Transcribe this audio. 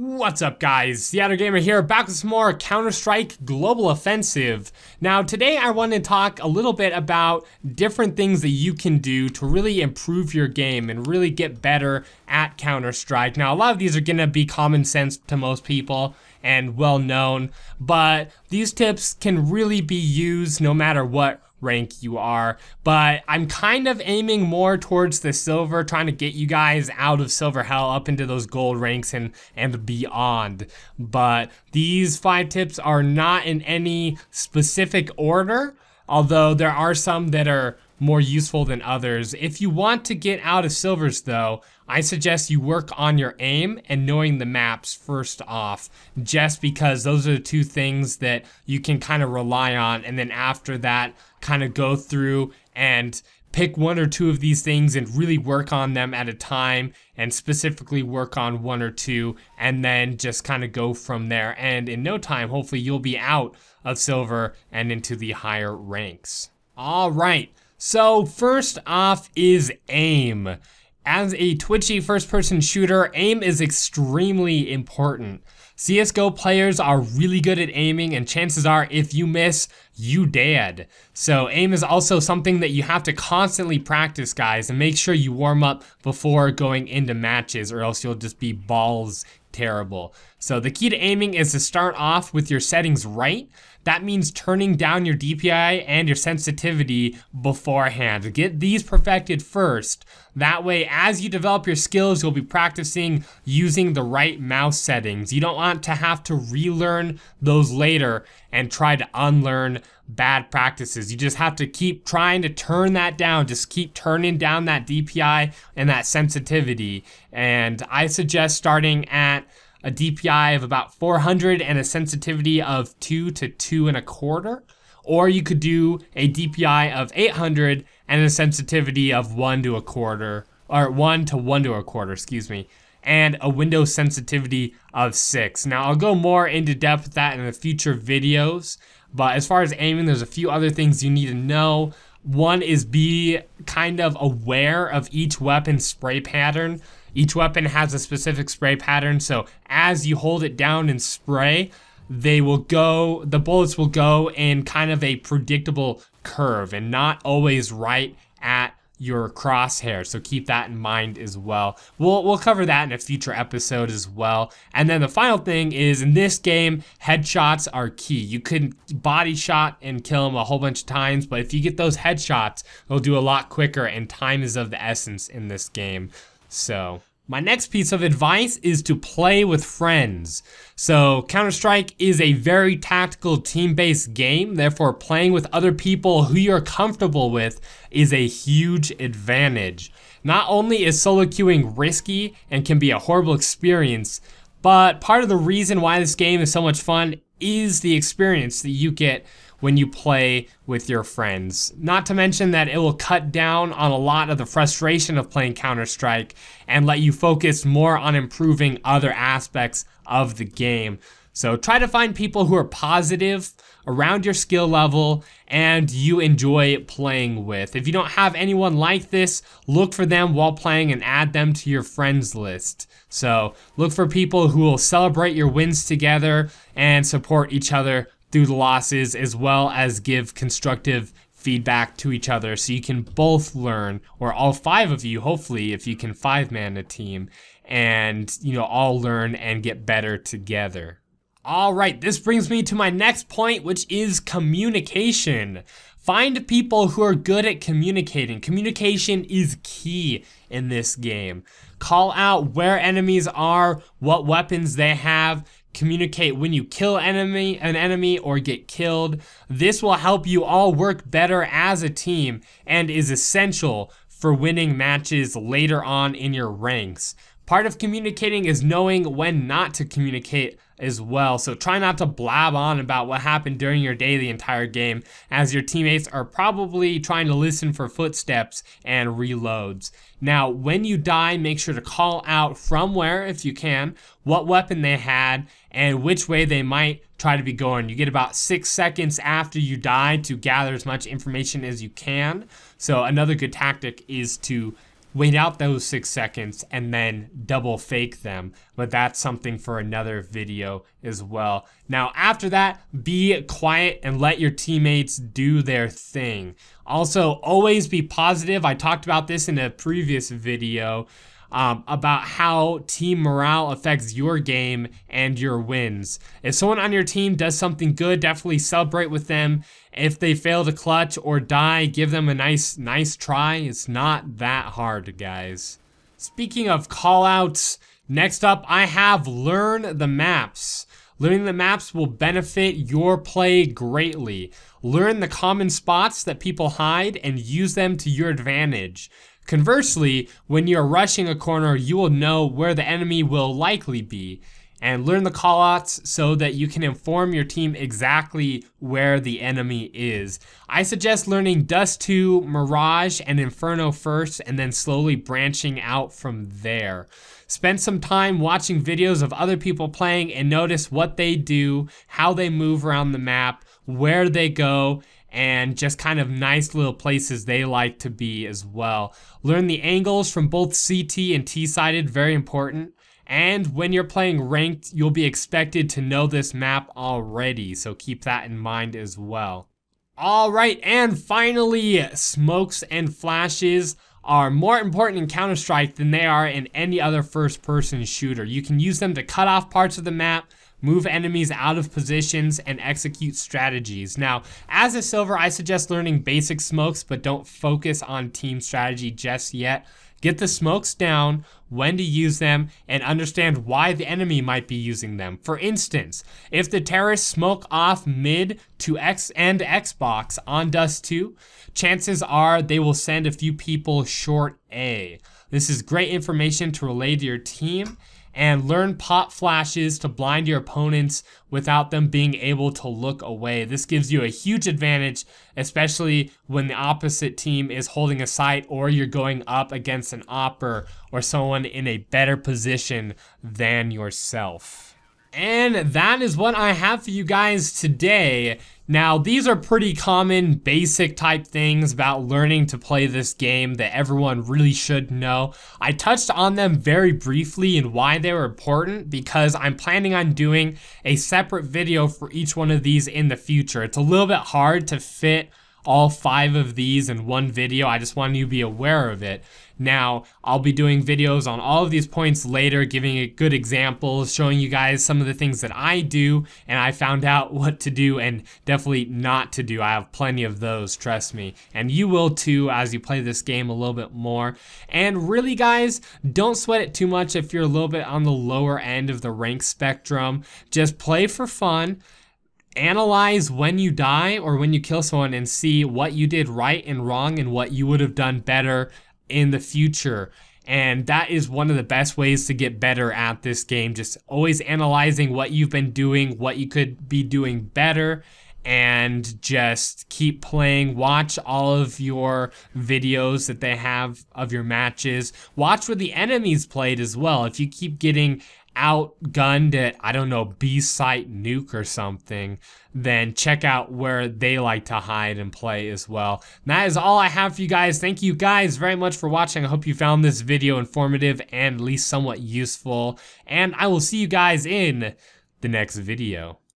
What's up, guys? SeaOtterGamer here, back with some more Counter-Strike Global Offensive. Now, today I want to talk a little bit about different things that you can do to really improve your game and really get better at Counter-Strike. Now, a lot of these are going to be common sense to most people and well known, but these tips can really be used no matter what rank you are. But I'm kind of aiming more towards the silver, trying to get you guys out of silver hell up into those gold ranks and beyond. But these 5 tips are not in any specific order, although there are some that are more useful than others. If you want to get out of silvers though, I suggest you work on your aim and knowing the maps first off, just because those are the 2 things that you can kind of rely on, and then after that kind of go through and pick 1 or 2 of these things and really work on them at a time, and specifically work on 1 or 2, and then just kind of go from there. And in no time, hopefully you'll be out of silver and into the higher ranks. All right. So first off is aim. As a twitchy first-person shooter, aim is extremely important. CSGO players are really good at aiming, and chances are if you miss, you dead. So aim is also something that you have to constantly practice, guys, and make sure you warm up before going into matches, or else you'll just be balls terrible. So the key to aiming is to start off with your settings right. That means turning down your DPI and your sensitivity beforehand. Get these perfected first. That way, as you develop your skills, you'll be practicing using the right mouse settings. You don't want to have to relearn those later and try to unlearn bad practices. You just have to keep trying to turn that down. Just keep turning down that DPI and that sensitivity. And I suggest starting at a DPI of about 400 and a sensitivity of 2 to 2.25, or you could do a DPI of 800 and a sensitivity of 1 to 1/4, or 1 to 1 to 1/4, excuse me, and a window sensitivity of 6. Now I'll go more into depth with that in the future videos, but as far as aiming, there's a few other things you need to know. One is be kind of aware of each weapon's spray pattern. Each weapon has a specific spray pattern, so as you hold it down and spray, the bullets will go in kind of a predictable curve and not always right at your crosshair, so keep that in mind as well. We'll cover that in a future episode as well. And then the final thing is, in this game, headshots are key. You could body shot and kill them a whole bunch of times, but if you get those headshots, they'll do a lot quicker, and time is of the essence in this game. So my next piece of advice is to play with friends. So Counter-Strike is a very tactical team-based game, therefore playing with other people who you're comfortable with is a huge advantage. Not only is solo queuing risky and can be a horrible experience, but part of the reason why this game is so much fun is the experience that you get when you play with your friends. Not to mention that it will cut down on a lot of the frustration of playing Counter-Strike and let you focus more on improving other aspects of the game. So try to find people who are positive, around your skill level, and you enjoy playing with. If you don't have anyone like this, look for them while playing and add them to your friends list. So look for people who will celebrate your wins together and support each other through the losses, as well as give constructive feedback to each other so you can both learn, or all 5 of you, hopefully, if you can 5-man a team, and all learn and get better together. All right, this brings me to my next point, which is communication. Find people who are good at communicating. Communication is key in this game. Call out where enemies are, what weapons they have. Communicate when you kill an enemy or get killed. This will help you all work better as a team and is essential for winning matches later on in your ranks. Part of communicating is knowing when not to communicate as well. So try not to blab on about what happened during your day the entire game, as your teammates are probably trying to listen for footsteps and reloads. Now, when you die, make sure to call out from where, if you can, what weapon they had and which way they might try to be going. You get about 6 seconds after you die to gather as much information as you can. So another good tactic is to wait out those 6 seconds and then double fake them. But that's something for another video as well. Now, after that, be quiet and let your teammates do their thing. Also, always be positive. I talked about this in a previous video about how team morale affects your game and your wins. If someone on your team does something good, definitely celebrate with them. If they fail to clutch or die, give them a nice try. It's not that hard, guys. Speaking of callouts, next up I have learn the maps. Learning the maps will benefit your play greatly. Learn the common spots that people hide and use them to your advantage. Conversely, when you're rushing a corner, you will know where the enemy will likely be. And learn the callouts so that you can inform your team exactly where the enemy is. I suggest learning Dust 2, Mirage, and Inferno first, and then slowly branching out from there. Spend some time watching videos of other people playing and notice what they do, how they move around the map, where they go, and just kind of nice little places they like to be as well. Learn the angles from both CT and T-sided, very important. And when you're playing ranked, you'll be expected to know this map already, so keep that in mind as well. Alright, and finally, smokes and flashes are more important in Counter-Strike than they are in any other first-person shooter. You can use them to cut off parts of the map, move enemies out of positions, and execute strategies. Now, as a silver, I suggest learning basic smokes, but don't focus on team strategy just yet. Get the smokes down, when to use them, and understand why the enemy might be using them. For instance, if the terrorists smoke off mid to X and Xbox on Dust 2, chances are they will send a few people short A. This is great information to relay to your team. And learn pop flashes to blind your opponents without them being able to look away. This gives you a huge advantage, especially when the opposite team is holding a site or you're going up against an opper or someone in a better position than yourself. And that is what I have for you guys today. Now, these are pretty common, basic type things about learning to play this game that everyone really should know. I touched on them very briefly and why they were important because I'm planning on doing a separate video for each one of these in the future. It's a little bit hard to fit all 5 of these in one video. I just wanted you to be aware of it. Now, I'll be doing videos on all of these points later, giving you good examples, showing you guys some of the things that I do, and I found out what to do and definitely not to do. I have plenty of those, trust me. And you will too as you play this game a little bit more. And really, guys, don't sweat it too much if you're a little bit on the lower end of the rank spectrum. Just play for fun. Analyze when you die or when you kill someone and see what you did right and wrong and what you would have done better in the future. And that is one of the best ways to get better at this game. Just always analyzing what you've been doing, what you could be doing better, and just keep playing. Watch all of your videos that they have of your matches. Watch what the enemies played as well. If you keep getting outgunned at, I don't know, B-site nuke or something, then check out where they like to hide and play as well. And that is all I have for you guys. Thank you guys very much for watching. I hope you found this video informative and at least somewhat useful. And I will see you guys in the next video.